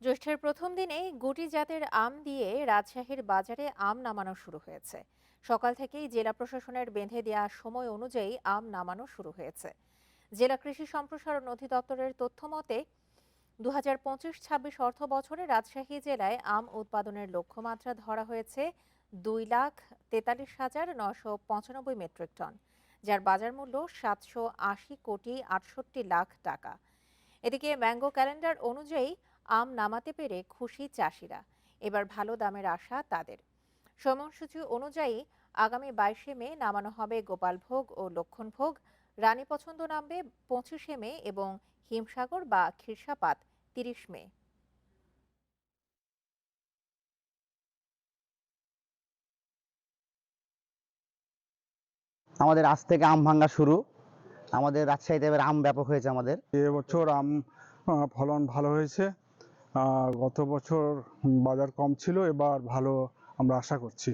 জ্যৈষ্ঠের প্রথম দিনেই গুটি জাতের আম দিয়ে রাজশাহীর বাজারে আম নামানো শুরু হয়েছে। সকাল থেকেই জেলা প্রশাসনের বেঁধে দেওয়া সময় অনুযায়ী আম নামানো শুরু হয়েছে। জেলা কৃষি সম্প্রসারণ অধিদপ্তরের তথ্য মতে 2025-26 অর্থ বছরে রাজশাহী জেলায় আম উৎপাদনের লক্ষ্যমাত্রা ধরা হয়েছে 2,43,995 মেট্রিক টন, যার বাজার মূল্য 780,68,00,০০,০০০ টাকা। এদিকে ম্যাঙ্গো ক্যালেন্ডার অনুযায়ী আম নামাতে পেরে খুশি চাষিরা। এবার ভালো দামের আশা তাদের। সময়সূচি অনুযায়ী আগামী 22শে মে নামানো হবে গোপালভোগ ও লক্ষণভোগ, রানী পছন্দ নামবে 25শে মে এবং হিমসাগর বা খিরসাপাত 30 মে। আমাদের আজ থেকে আম ভাঙ্গা শুরু। আমাদের রাজশাহীতে এবার আম ব্যাপক হয়েছে। আমাদের এবছর আম ফলন ভালো হয়েছে। গত বছর বাজার কম ছিল, এবার ভালো আমরা আশা করছি।